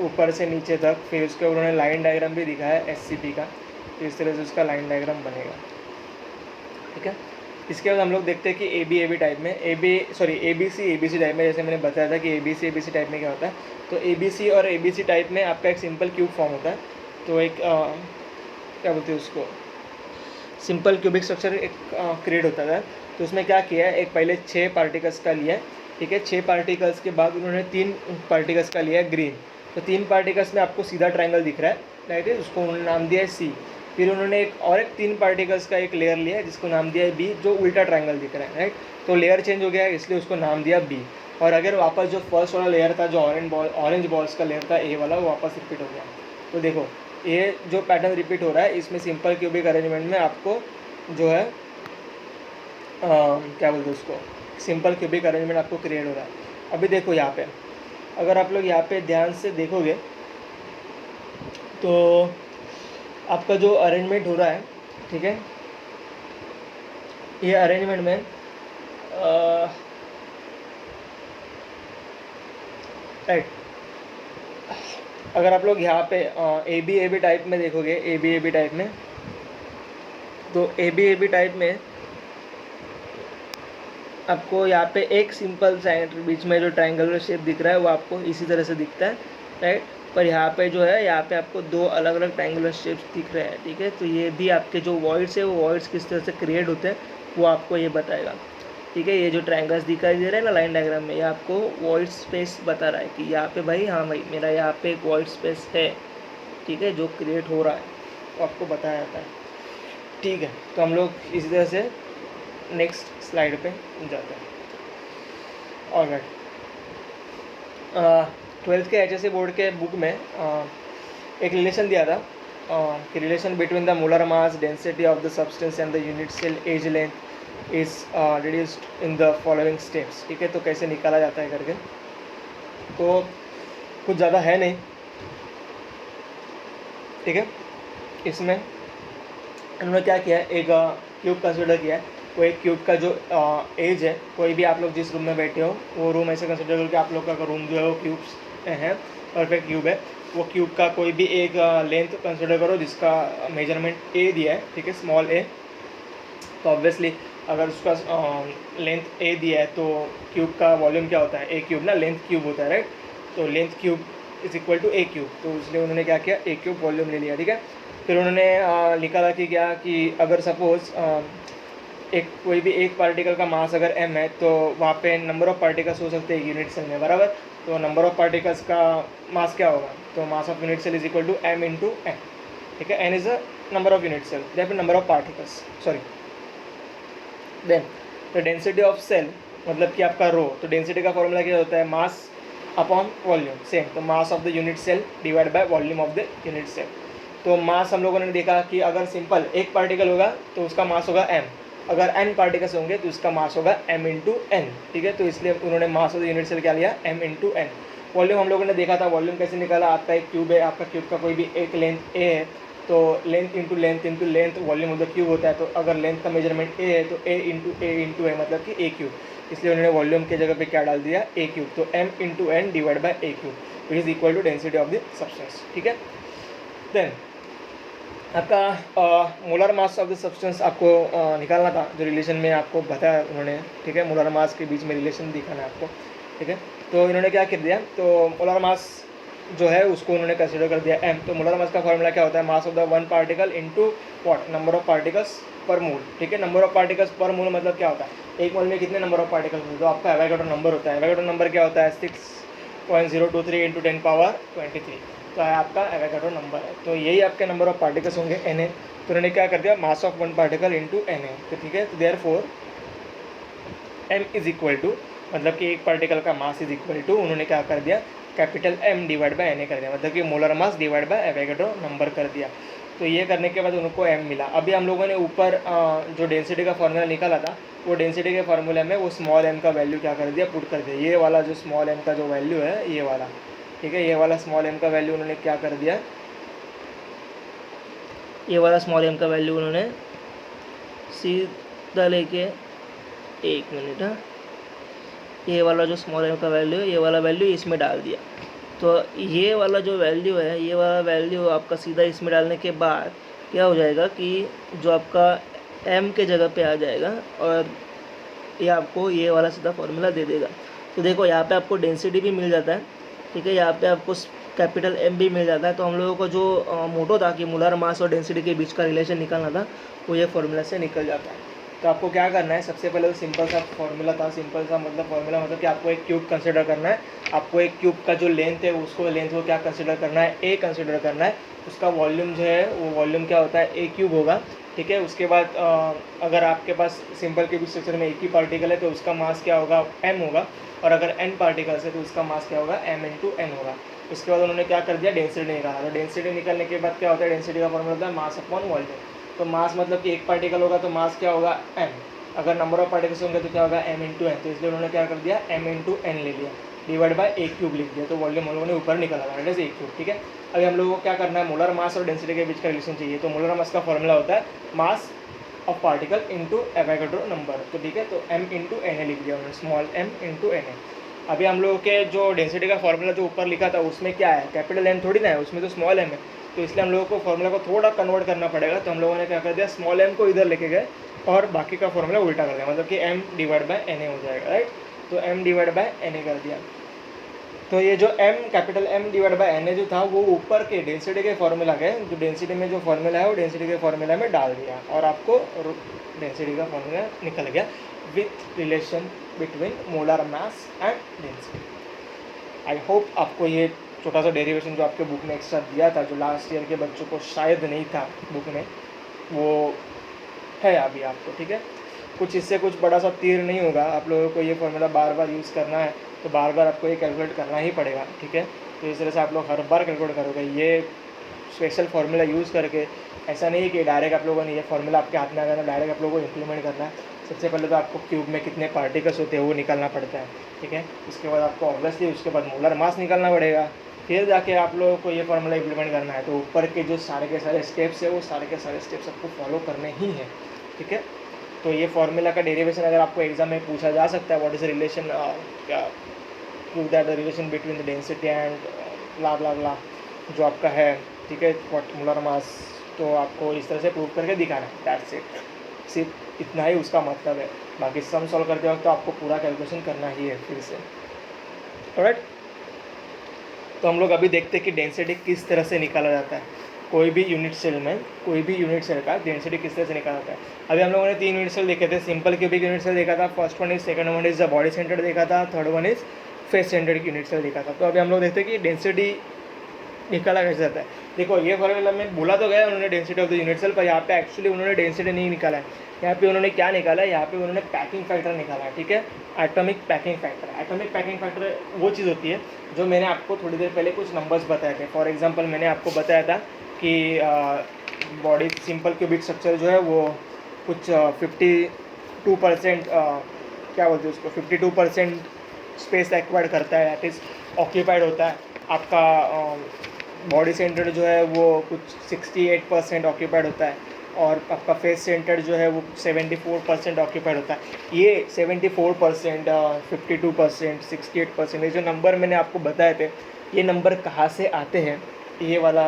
ऊपर से नीचे तक, फिर उसके उन्होंने लाइन डायग्राम भी दिखाया है SCP का, तो इस तरह से उसका लाइन डायग्राम बनेगा। ठीक है, इसके बाद हम लोग देखते हैं कि AB टाइप में, ABC टाइप में, जैसे मैंने बताया था कि ABC टाइप में क्या होता है। तो ABC और ABC टाइप में आपका एक सिंपल क्यूब फॉर्म होता है। तो एक क्या बोलते हैं उसको, सिंपल क्यूबिक स्ट्रक्चर एक क्रिएट होता है। तो उसमें क्या किया है, एक पहले 6 पार्टिकल्स का लिया है। ठीक है, 6 पार्टिकल्स के बाद उन्होंने 3 पार्टिकल्स का लिया है ग्रीन। तो 3 पार्टिकल्स में आपको सीधा ट्रायंगल दिख रहा है, राइट है, उसको उन्होंने नाम दिया है C। फिर उन्होंने एक 3 पार्टिकल्स का एक लेयर लिया है जिसको नाम दिया है B, जो उल्टा ट्रायंगल दिख रहा है, राइट। तो लेयर चेंज हो गया है, इसलिए उसको नाम दिया B। और अगर वापस जो फर्स्ट वाला लेयर था, जो ऑरेंज बॉल्स का लेयर था A वाला, वो वापस रिपीट हो गया। तो देखो ये जो पैटर्न रिपीट हो रहा है, इसमें सिंपल क्यूबिक अरेंजमेंट में आपको जो है क्या बोलते हैं उसको, सिंपल क्यूबिक अरेंजमेंट आपको क्रिएट हो रहा है। अभी देखो यहाँ पे, अगर आप लोग यहाँ पे ध्यान से देखोगे तो आपका जो अरेंजमेंट हो रहा है, ठीक है, ये अरेंजमेंट में राइट, अगर आप लोग यहाँ पे AB टाइप में देखोगे, AB टाइप में, तो AB टाइप में आपको यहाँ पे एक सिंपल साइड बीच में जो ट्रायंगुलर शेप दिख रहा है वो आपको इसी तरह से दिखता है, राइट। पर यहाँ पे जो है, यहाँ पे आपको 2 अलग अलग ट्रायंगुलर शेप्स दिख रहे हैं। ठीक है, तो ये भी आपके जो वॉइड्स है, वो वॉइड्स किस तरह से क्रिएट होते हैं वो आपको ये बताएगा। ठीक है, ये जो ट्रायंगल्स दिखाई दे रहे हैं ना लाइन डायग्राम में, ये आपको वॉइड स्पेस बता रहा है कि यहाँ पे भाई, हाँ भाई मेरा यहाँ पे एक वॉइड स्पेस है। ठीक है, जो क्रिएट हो रहा है वो आपको बताया जाता है। ठीक है, तो हम लोग इसी तरह से नेक्स्ट स्लाइड पे जाते हैं। ऑलराइट, 12th के HSC बोर्ड के बुक में एक रिलेशन दिया था कि relation between the molar mass, density of the substance and the unit cell edge length is reduced in the following steps. ठीक है, तो कैसे निकाला जाता है करके, तो कुछ ज़्यादा है नहीं। ठीक है, इसमें उन्होंने क्या किया है, एक क्यूब कंसिडर किया है। वो एक क्यूब का जो एज है, कोई भी आप लोग जिस रूम में बैठे हो वो रूम ऐसे कंसिडर करके आप लोग का रूम जो है वो क्यूब्स है, परफेक्ट क्यूब है। वो क्यूब का कोई भी एक लेंथ कंसिडर करो जिसका मेजरमेंट A दिया है। ठीक है, स्मॉल a। तो ऑब्वियसली अगर उसका लेंथ A दिया है तो क्यूब का वॉल्यूम क्या होता है, A क्यूब ना, लेंथ क्यूब होता है, राइट। तो length cube is equal to A cube, तो इसलिए उन्होंने क्या किया, A क्यूब वॉल्यूम ले लिया। ठीक है, फिर उन्होंने निकाला कि क्या, कि अगर सपोज कोई भी एक पार्टिकल का मास अगर m है, तो वहाँ पे नंबर ऑफ पार्टिकल्स हो सकते हैं यूनिट सेल में, बराबर। तो नंबर ऑफ पार्टिकल्स का मास क्या होगा, तो mass of unit cell is equal to m into n। ठीक है, n is a number of unit cell, that mean number of particles, sorry. Then the density of cell, मतलब कि आपका रो, तो डेंसिटी का फॉर्मूला क्या होता है, मास अपॉन वॉल्यूम, सेम। तो mass of the unit cell divide by volume of the unit cell. तो मास हम लोगों ने देखा कि अगर सिंपल एक पार्टिकल होगा तो उसका मास होगा m, अगर n पार्टिकल्स होंगे तो उसका मास होगा m इंटू n। ठीक है, तो इसलिए उन्होंने mass of the unit cell क्या लिया, m इंटू n। वॉल्यूम हम लोगों ने देखा था, वॉल्यूम कैसे निकाला, आपका एक क्यूब है, आपका क्यूब का कोई भी एक लेंथ a है, तो length into length volume of the cube होता है। तो अगर लेंथ का मेजरमेंट a है तो a इंटू है, मतलब कि a क्यूब, इसलिए उन्होंने वॉल्यूम की जगह पे क्या डाल दिया, a क्यूब। तो m into n divide by a cube, which is equal to density of the substance. ठीक है, देन आपका molar mass of the substance आपको निकालना था, जो रिलेशन में आपको बताया उन्होंने। ठीक है, मोलर मास के बीच में रिलेशन दिखाना है आपको। ठीक है, तो इन्होंने क्या कर दिया, तो मोलर मास जो है उसको उन्होंने कंसिडर कर दिया m। तो मोलर मास का फॉर्मूला क्या होता है, मास of the one particle into what, number of particles पर मोल। ठीक है, नंबर ऑफ पार्टिकल्स पर मोल मतलब क्या होता है, एक मोल में कितने नंबर ऑफ पार्टिकल्स होते हैं, तो आपका एवोगाड्रो नंबर होता है। एवोगाड्रो नंबर क्या होता है, 6.023 इंटू 10 पावर 23, तो आपका एवोगाड्रो नंबर है। तो यही आपके नंबर ऑफ पार्टिकल्स होंगे Na। तो उन्होंने क्या कर दिया, mass of one particle into Na। तो ठीक है, तो therefore M is equal to, मतलब कि एक पार्टिकल का मास इज इक्वल टू, उन्होंने क्या कर दिया, capital M divide by N A कर दिया, मतलब कि molar mass divide by Avogadro number कर दिया। तो ये करने के बाद उनको एम मिला। अभी हम लोगों ने ऊपर जो डेंसिटी का फॉर्मूला निकाला था, वो डेंसिटी के फार्मूले में वो स्मॉल एम का वैल्यू क्या कर दिया, पुट कर दिया। ये वाला जो स्मॉल एम का जो वैल्यू है, ये वाला, ठीक है, ये वाला स्मॉल एम का वैल्यू उन्होंने क्या कर दिया, ये वाला स्मॉल एम का वैल्यू उन्होंने सीधा लेके, एक मिनट, हाँ, ये वाला जो स्मॉल एम का वैल्यू है, ये वाला वैल्यू इसमें डाल दिया। तो ये वाला जो वैल्यू है, ये वाला वैल्यू आपका सीधा इसमें डालने के बाद क्या हो जाएगा कि जो आपका एम के जगह पे आ जाएगा और ये आपको ये वाला सीधा फॉर्मूला दे देगा। तो देखो यहाँ पे आपको डेंसिटी भी मिल जाता है, ठीक है, यहाँ पे आपको कैपिटल एम भी मिल जाता है। तो हम लोगों को जो मोटो था कि मोलर मास और डेंसिटी के बीच का रिलेशन निकालना था, वो ये फॉर्मूला से निकल जाता है। तो आपको क्या करना है, सबसे पहले तो सिंपल सा फॉर्मूला था, सिंपल सा मतलब फॉर्मूला मतलब कि आपको एक क्यूब कंसिडर करना है। आपको एक क्यूब का जो लेंथ है उसको, लेंथ को क्या कंसिडर करना है, ए कंसिडर करना है। उसका वॉल्यूम जो है वो वॉल्यूम क्या होता है, ए क्यूब होगा, ठीक है। उसके बाद अगर आपके पास सिंपल क्यूबिक स्ट्रक्चर में एक ही पार्टिकल है तो उसका मास क्या होगा, एम होगा। और अगर एन पार्टिकल्स है तो उसका मास क्या होगा, एम इंटू एन होगा। उसके बाद उन्होंने क्या कर दिया, डेंसिटी निकाला। तो डेंसिटी निकालने के बाद क्या होता है, डेंसिटी का फॉर्मूला होता है मास अपॉन वॉल्यूम। तो मास मतलब कि एक पार्टिकल होगा तो मास क्या होगा, एम। अगर नंबर ऑफ पार्टिकल्स होंगे तो क्या होगा, एम इंटू एन। तो इसलिए उन्होंने क्या कर दिया, एम इंटू एन ले लिया, डिवाइड बाय ए क्यूब लिख दिया। तो वॉल्यूम हम लोगों ने ऊपर निकाला था, दैट इज ए क्यूब, ठीक है। अभी हम लोगों को क्या करना है, मोलर मास और डेंसिटी के बीच का रिलेशन चाहिए। तो मोलर मास का फॉर्मूला होता है mass of particle into Avogadro number. तो ठीक है, तो एम इंटू एन ए लिख दिया उन्होंने, small M into N A. अभी हम लोगों के जो डेंसिटी का फॉर्मूला जो ऊपर लिखा था उसमें क्या है, कैपिटल एम थोड़ी ना है, उसमें तो स्मॉल एम है। तो इसलिए हम लोगों को फॉर्मूला को थोड़ा कन्वर्ट करना पड़ेगा। तो हम लोगों ने क्या कर दिया, स्मॉल एम को इधर लेके गए और बाकी का फॉर्मूला उल्टा कर दिया, मतलब कि M divide by N A हो जाएगा, राइट। तो M divide by N A कर दिया। तो ये जो M, capital M divide by N A जो था वो ऊपर के डेंसिटी के फॉर्मूला के, जो डेंसिटी में जो फॉर्मूला है वो डेंसिटी के फॉर्मूला में डाल दिया और आपको डेंसिटी का फॉर्मूला निकल गया with relation between molar mass and density. I hope आपको ये छोटा सा डेरिवेशन जो आपके बुक में एक्स्ट्रा दिया था, जो लास्ट ईयर के बच्चों को शायद नहीं था बुक में, वो है अभी आपको, ठीक है। कुछ इससे कुछ बड़ा सा तीर नहीं होगा, आप लोगों को ये फॉर्मूला बार बार यूज़ करना है तो बार बार आपको ये कैलकुलेट करना ही पड़ेगा, ठीक है। तो इस तरह से आप लोग हर बार कैलकुलेट करोगे ये स्पेशल फार्मूला यूज़ करके। ऐसा नहीं है कि डायरेक्ट आप लोगों ने ये फार्मूला आपके हाथ में आ जाना, डायरेक्ट आप लोगों को इंप्लीमेंट करना है। सबसे पहले तो आपको क्यूब में कितने पार्टिकल्स होते हैं वो निकालना पड़ता है, ठीक है। उसके बाद आपको ऑब्वियसली उसके बाद मोलर मास निकालना पड़ेगा, फिर जाके आप लोगों को ये फार्मूला इंप्लीमेंट करना है। तो ऊपर के जो सारे के सारे स्टेप्स है वो सारे के सारे स्टेप्स आपको फॉलो करने ही हैं, ठीक है। तो ये फार्मूला का डेरिवेशन अगर आपको एग्जाम में पूछा जा सकता है, व्हाट इज द रिलेशन, क्या prove that the relation between the density and blah blah blah जो आपका है, ठीक है, व्हाट मोलर मास। तो आपको इस तरह से प्रूव करके दिखाना है, दैट्स इट, सिर्फ इतना ही उसका मतलब है। बाकी सम सॉल्व करते वक्त तो आपको पूरा कैलकुलेशन करना ही है फिर से, ऑलराइट। तो हम लोग अभी देखते हैं कि डेंसिटी किस तरह से निकाला जाता है। कोई भी यूनिट सेल में, कोई भी यूनिट सेल का डेंसिटी किस तरह से निकाला जाता है। अभी हम लोगों ने 3 यूनिट सेल देखे थे, सिंपल क्यूबिक यूनिट सेल देखा था, first one is, second one is the body centred देखा था, third one is face centred unit cell देखा था। तो अभी हम लोग देखते हैं कि डेंसिटी निकाला कैसे जाता है। देखो ये फॉर्मूला में बोला तो गया उन्होंने density of the unit cell, पर यहाँ पे एक्चुअली उन्होंने डेंसिटी नहीं निकाला है। यहाँ पे उन्होंने क्या निकाला है, यहाँ पे उन्होंने पैकिंग फैक्टर निकाला है, ठीक है, atomic packing factor. Atomic packing factor वो चीज़ होती है जो मैंने आपको थोड़ी देर पहले कुछ नंबर्स बताए थे। फॉर एग्जांपल मैंने आपको बताया था कि बॉडी सिंपल क्यूबिक स्ट्रक्चर जो है वो कुछ 52% क्या बोलते हैं उसको, 52% स्पेस एक्वायर्ड करता है, दैट इज़ ऑक्यूपाइड होता है। आपका बॉडी सेंटर जो है वो कुछ 68% ऑक्यूपाइड होता है और आपका फेस सेंटर जो है वो 74% ऑक्यूपाइड होता है। ये 74%, 52%, 68%, ये जो नंबर मैंने आपको बताए थे, ये नंबर कहाँ से आते हैं, ये वाला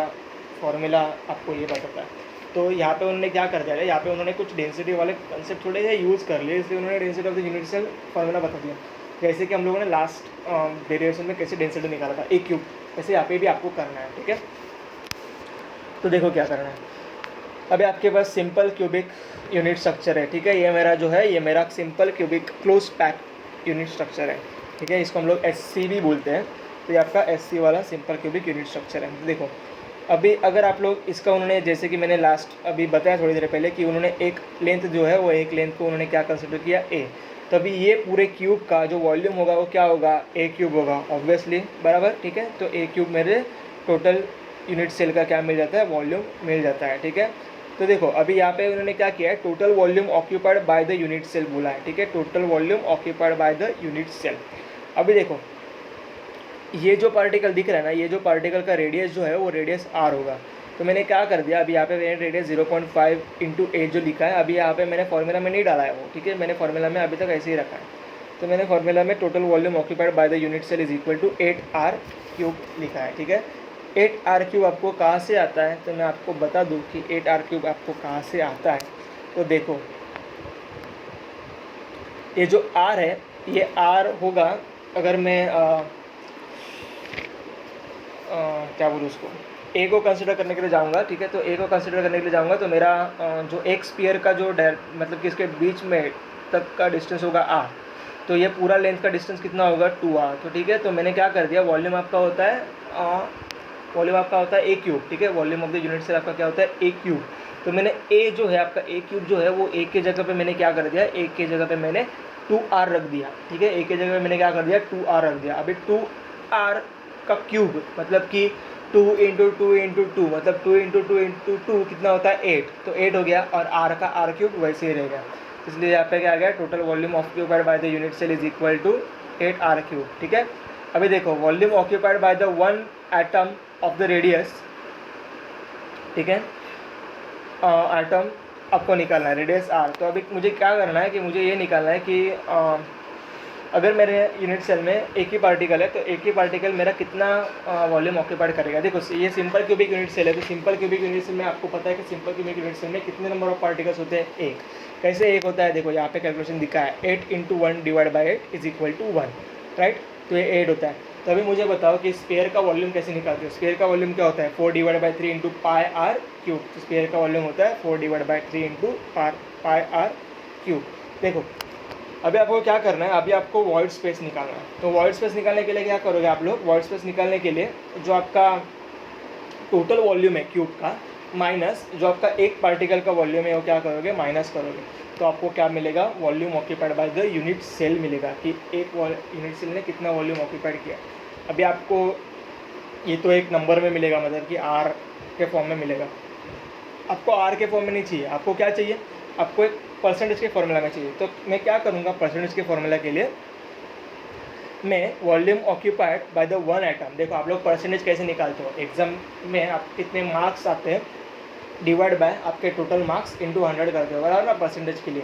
फॉर्मूला आपको ये बताता है। तो यहाँ पे उन्होंने क्या कर दिया है, यहाँ पे उन्होंने कुछ डेंसिटी वाले कंसेप्ट थोड़े से यूज़ कर लिए, इसलिए उन्होंने density of the unit cell formula बता दिया। जैसे कि हम लोगों ने लास्ट डेरिवेशन में कैसे डेंसिटी निकाला था, एक क्यूब, ऐसे यहाँ पे भी आपको करना है, ठीक है। तो देखो क्या करना है। अभी आपके पास सिंपल क्यूबिक यूनिट स्ट्रक्चर है, ठीक है। ये मेरा जो है, ये मेरा simple cubic close pack unit structure है, ठीक है। इसको हम लोग SC भी बोलते हैं। तो ये आपका SC वाला सिंपल क्यूबिक यूनिट स्ट्रक्चर है। देखो अभी अगर आप लोग इसका, उन्होंने जैसे कि मैंने लास्ट अभी बताया थोड़ी देर पहले कि उन्होंने एक लेंथ जो है वो एक लेंथ को उन्होंने क्या कंसिडर किया, A। तभी ये पूरे क्यूब का जो वॉल्यूम होगा वो क्या होगा, ए क्यूब होगा ऑब्वियसली, बराबर, ठीक है। तो ए क्यूब मेरे टोटल यूनिट सेल का क्या मिल जाता है, वॉल्यूम मिल जाता है, ठीक है। तो देखो अभी यहाँ पे उन्होंने क्या किया है, total volume occupied by the unit cell बोला है, ठीक है, total volume occupied by the unit cell. अभी देखो ये जो पार्टिकल दिख रहा है ना, ये जो पार्टिकल का रेडियस जो है वो रेडियस आर होगा। तो मैंने क्या कर दिया, अभी यहाँ पे मैंने रेडियस 0.5 इंटू ए जो लिखा है, अभी यहाँ पे मैंने फॉर्मूला में नहीं डाला है वो, ठीक है, मैंने फॉर्मूला में अभी तक ऐसे ही रखा है। तो मैंने फॉर्मूला में total volume occupied by the unit cell is equal to 8r³ लिखा है, ठीक है। 8r³ आपको कहाँ से आता है, तो मैं आपको बता दूँ कि 8r³ आपको कहाँ से आता है। तो देखो ये जो r है, ये r होगा, अगर मैं क्या बोलूँ उसको, ए को कंसिडर करने के लिए जाऊँगा, ठीक है। तो ए को कंसिडर करने के लिए जाऊँगा तो मेरा जो एक स्पीयर का जो मतलब कि इसके बीच में तक का डिस्टेंस होगा आर, तो ये पूरा लेंथ का डिस्टेंस कितना होगा 2r। तो ठीक है, तो मैंने क्या कर दिया, वॉल्यूम आपका होता है ए क्यूब, ठीक है, volume of the unit cell आपका क्या होता है, ए क्यूब। तो मैंने ए जो है आपका ए क्यूब जो है वो ए के जगह पे मैंने क्या कर दिया, ए के जगह पे मैंने 2r रख दिया, ठीक है, ए के जगह पे मैंने क्या कर दिया 2r रख दिया। अभी 2r का क्यूब मतलब कि 2 इंटू 2 इंटू 2 मतलब 2 इंटू 2 इंटू 2 कितना होता है 8, तो 8 हो गया, और r का r³ वैसे ही रहेगा। इसलिए यहाँ पे क्या आ गया, total volume occupied by the unit cell is equal to 8r³, ठीक है। अभी देखो volume occupied by the 1 atom of the radius, ठीक है, एटम आपको निकालना है, रेडियस r। तो अभी मुझे क्या करना है कि मुझे ये निकालना है कि अगर मेरे यूनिट सेल में एक ही पार्टिकल है तो एक ही पार्टिकल मेरा कितना वॉल्यूम ऑक्यूपाइड करेगा। देखो ये सिंपल क्यूबिक यूनिट सेल है, तो सिंपल क्यूबिक यूनिट सेल में आपको पता है कि सिंपल क्यूबिक यूनिट सेल में कितने नंबर ऑफ पार्टिकल्स होते हैं, एक। कैसे एक होता है, देखो यहाँ पे कैलकुलेशन दिखा है, 8 into 1 divide by 8 is equal to 1, right. तो ये 8 होता है। तो अभी मुझे बताओ कि स्पेयर का वॉल्यूम कैसे निकालते हो। स्पेयर का वॉल्यूम क्या होता है, 4 डिवाइड बाई 3 इंटू πr³। तो स्पेयर का वॉल्यूम होता है 4 डिवाइड बाई 3 इंटू πr³। देखो अभी आपको क्या करना है, अभी आपको वॉइड स्पेस निकालना है। तो वॉइड स्पेस निकालने के लिए क्या करोगे आप लोग, वॉइड स्पेस निकालने के लिए जो आपका टोटल वॉल्यूम है क्यूब का माइनस जो आपका एक पार्टिकल का वॉल्यूम है वो क्या करोगे, माइनस करोगे। तो आपको क्या मिलेगा, volume occupied by the unit cell मिलेगा, कि एक यूनिट सेल ने कितना वॉल्यूम ऑक्यूपाइड किया। अभी आपको ये तो एक नंबर में मिलेगा, मतलब कि आर के फॉर्म में मिलेगा। आपको आर के फॉर्म में नहीं चाहिए, आपको क्या चाहिए, आपको एक परसेंटेज के फॉर्मूला में चाहिए। तो मैं क्या करूँगा, परसेंटेज के फॉर्मूला के लिए मैं volume occupied by the 1 atom. देखो आप लोग परसेंटेज कैसे निकालते हो, एग्जाम में आप कितने मार्क्स आते हैं डिवाइड बाय आपके टोटल मार्क्स इंटू 100 करते हो, बराबर ना, परसेंटेज के लिए।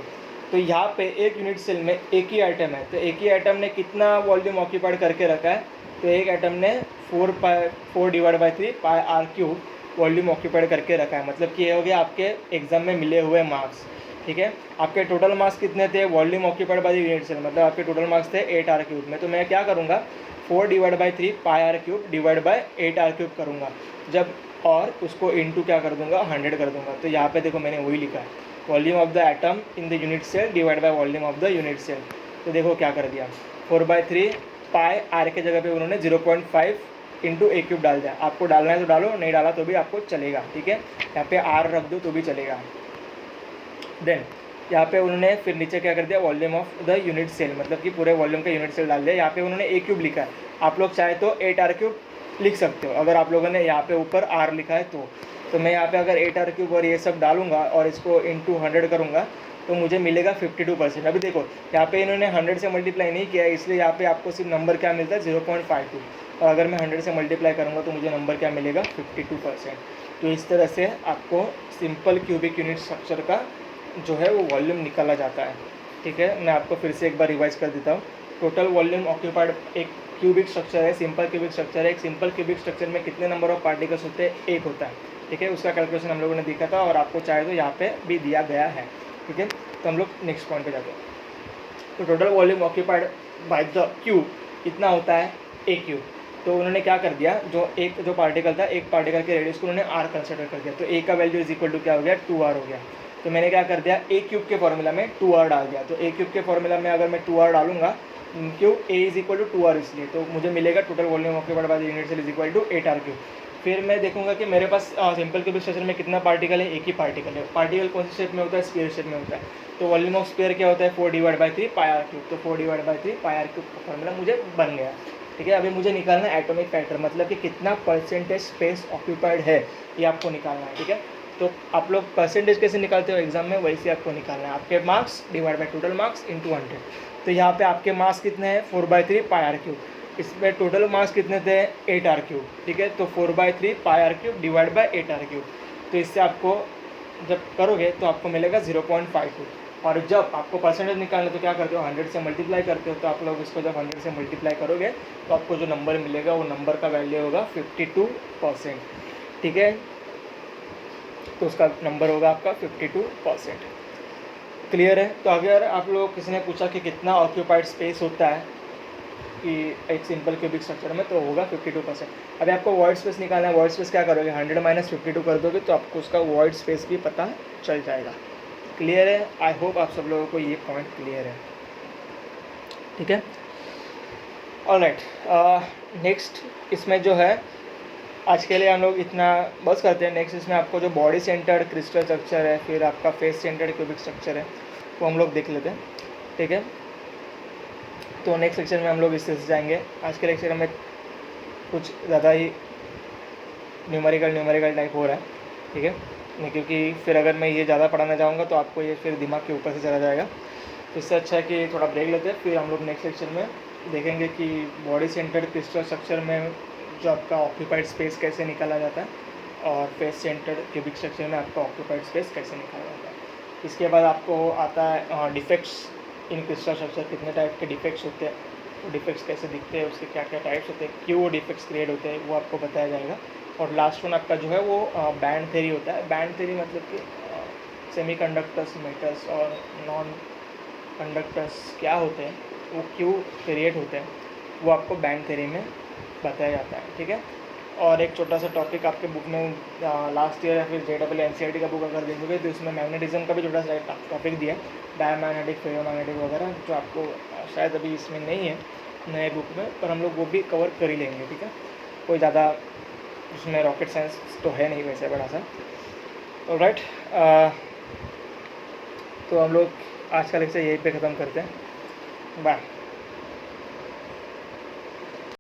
तो यहाँ पे एक यूनिट सेल में एक ही आइटम है, तो एक ही आइटम ने कितना वॉल्यूम ऑक्यूपाइड करके रखा है, तो एक आइटम ने 4 divide by 3 πr³ volume occupied करके रखा है। मतलब कि ये हो गया आपके एग्जाम में मिले हुए मार्क्स, ठीक है। आपके टोटल मार्क्स कितने थे, volume occupied by the unit cell, मतलब आपके टोटल मार्क्स थे 8r³ में। तो मैं क्या करूँगा, 4 divide by 3 πr³ divide by 8r³ करूँगा जब, और उसको इंटू क्या कर दूँगा, 100 कर दूँगा। तो यहाँ पे देखो मैंने वही लिखा है, volume of the atom in the unit cell divide by volume of the unit cell. तो देखो क्या कर दिया, 4/3 πr के जगह पे उन्होंने 0.5 इंटू a³ डाल दिया। आपको डालना है तो डालो, नहीं डाला तो भी आपको चलेगा, ठीक है। यहाँ पे r रख दो तो भी चलेगा। देन यहाँ पे उन्होंने फिर नीचे क्या कर दिया, volume of the unit cell, मतलब कि पूरे वॉल्यूम का यूनिट सेल डाल दिया। यहाँ पे उन्होंने a³ लिखा है, आप लोग चाहे तो 8r³ लिख सकते हो, अगर आप लोगों ने यहाँ पे ऊपर r लिखा है तो मैं यहाँ पे अगर 8r³ और ये सब डालूंगा और इसको इंटू 100 करूँगा तो मुझे मिलेगा 52%। अभी देखो यहाँ पे इन्होंने 100 से मल्टीप्लाई नहीं किया है, इसलिए यहाँ पे आपको सिर्फ नंबर क्या मिलता है 0.52, और अगर मैं 100 से मल्टीप्लाई करूँगा तो मुझे नंबर क्या मिलेगा 52%। तो इस तरह से आपको सिंपल क्यूबिक यूनिट स्ट्रक्चर का जो है वो वॉल्यूम निकाला जाता है, ठीक है। मैं आपको फिर से एक बार रिवाइज कर देता हूँ। टोटल वॉल्यूम ऑक्यूपाइड एक क्यूबिक स्ट्रक्चर है, सिंपल क्यूबिक स्ट्रक्चर है। एक सिंपल क्यूबिक स्ट्रक्चर में कितने नंबर ऑफ पार्टिकल्स होते हैं, एक होता है, ठीक है। उसका कैलकुलेशन हम लोगों ने देखा था और आपको चाहे तो यहाँ पे भी दिया गया है, ठीक है। तो हम लोग नेक्स्ट पॉइंट पे जाते हैं। तो total volume occupied by the cube कितना होता है, a³। तो उन्होंने क्या कर दिया, जो पार्टिकल था, एक पार्टिकल के रेडियस को उन्होंने r कंसिडर कर दिया। तो a का वैल्यू इज इक्वल टू क्या हो गया, 2r हो गया। तो मैंने क्या कर दिया, a³ के फॉर्मूला में 2r डाल दिया। तो a³ के फॉर्मूला में अगर मैं 2r डालूंगा, क्यों, a is equal to 2r, इसलिए तो मुझे मिलेगा total volume occupied by the unit cell is equal to 8r³। फिर मैं देखूंगा कि मेरे पास सिंपल क्यूबिक स्ट्रक्चर में कितना पार्टिकल है, एक ही पार्टिकल है। पार्टिकल कौन सी शेप में होता है, स्फीयर शेप में होता है। तो वॉल्यूम ऑफ स्फीयर क्या होता है, 4/3 पाई आर क्यूब। तो 4/3 पाई आर क्यूब का फॉर्मूला मुझे बन गया। ठीक है, अभी मुझे निकालना है एटॉमिक फैक्टर, मतलब कि कितना परसेंटेज स्पेस ऑक्यूपाइड है, ये आपको निकालना है। ठीक है, तो आप लोग परसेंटेज कैसे निकालते हो एग्जाम में, वैसे आपको निकालना है। आपके marks divide by total marks into 100। तो यहाँ पे आपके मार्क्स कितने हैं, 4/3 पाई आर क्यूब। इसमें टोटल मार्क्स कितने थे, 8 आर क्यूब। ठीक है, तो 4/3 pi are cube divide by 8 r cube. तो इससे आपको जब करोगे तो आपको मिलेगा 0.52। और जब आपको परसेंटेज निकालना तो क्या करते हो, 100 से मल्टीप्लाई करते हो। तो आप लोग इसको जब 100 से मल्टीप्लाई करोगे तो आपको जो नंबर मिलेगा वो नंबर का वैल्यू होगा 52%। ठीक है, तो उसका नंबर होगा आपका 52%। क्लियर है। तो अगर आप लोग किसी ने पूछा कि कितना ऑक्यूपाइड स्पेस होता है कि एक सिंपल क्यूबिक स्ट्रक्चर में, तो होगा 52%। अभी आपको वॉइड स्पेस निकालना है। वॉइड स्पेस क्या करोगे, 100 - 52 कर दोगे तो आपको उसका वॉइड स्पेस भी पता चल जाएगा। क्लियर है, आई होप आप सब लोगों को ये पॉइंट क्लियर है। ठीक है, ऑलराइट। नेक्स्ट इसमें जो है आज के लिए हम लोग इतना बस करते हैं। नेक्स्ट इसमें आपको जो बॉडी सेंटर्ड क्रिस्टल स्ट्रक्चर है, फिर आपका फेस सेंटर्ड क्यूबिक स्ट्रक्चर है, वो हम लोग देख लेते हैं। ठीक है, तो नेक्स्ट लेक्चर में हम लोग इससे जाएंगे। आज के लेक्चर में कुछ ज़्यादा ही न्यूमेरिकल टाइप हो रहा है। ठीक है, नहीं क्योंकि फिर अगर मैं ये ज़्यादा पढ़ाना चाहूँगा तो आपको ये फिर दिमाग के ऊपर से चला जाएगा। तो इससे अच्छा है कि थोड़ा ब्रेक लेते हैं, फिर हम लोग नेक्स्ट लेक्चर में देखेंगे कि बॉडी सेंटर्ड क्रिस्टल स्ट्रक्चर में जो आपका ऑक्यूपाइड स्पेस कैसे निकाला जाता है, और फेस सेंटर्ड क्यूबिक स्ट्रक्चर में आपका ऑक्यूपाइड स्पेस कैसे निकाला जाता है। इसके बाद आपको आता है डिफेक्ट्स इन क्रिस्टल स्ट्रक्चर, कितने टाइप के डिफेक्ट्स होते हैं, वो डिफेक्ट्स कैसे दिखते हैं, उसके क्या क्या टाइप्स होते हैं, क्यों वो डिफेक्ट्स क्रिएट होते हैं, वो आपको बताया जाएगा। और लास्ट वन आपका जो है वो बैंड थ्योरी होता है। बैंड थ्योरी मतलब कि सेमीकंडक्टर्स, मेटल्स और नॉन कंडक्टर्स क्या होते हैं, वो क्यों क्रिएट होते हैं, वो आपको बैंड थ्योरी में बताया जाता है। ठीक है, और एक छोटा सा टॉपिक आपके बुक में लास्ट ईयर या फिर JEE NCERT का बुक अगर देखोगे तो इसमें मैग्नेटिज्म का भी छोटा सा टॉपिक दिया है, डायमैग्नेटिक, फेरोमैग्नेटिक वगैरह, जो आपको शायद अभी इसमें नहीं है नए बुक में, पर हम लोग वो भी कवर कर ही लेंगे। ठीक है, कोई ज़्यादा उसमें रॉकेट साइंस तो है नहीं वैसे बड़ा सा। ऑलराइट, तो हम लोग आज का लेक्चर यहीं पे ख़त्म करते हैं। बाय।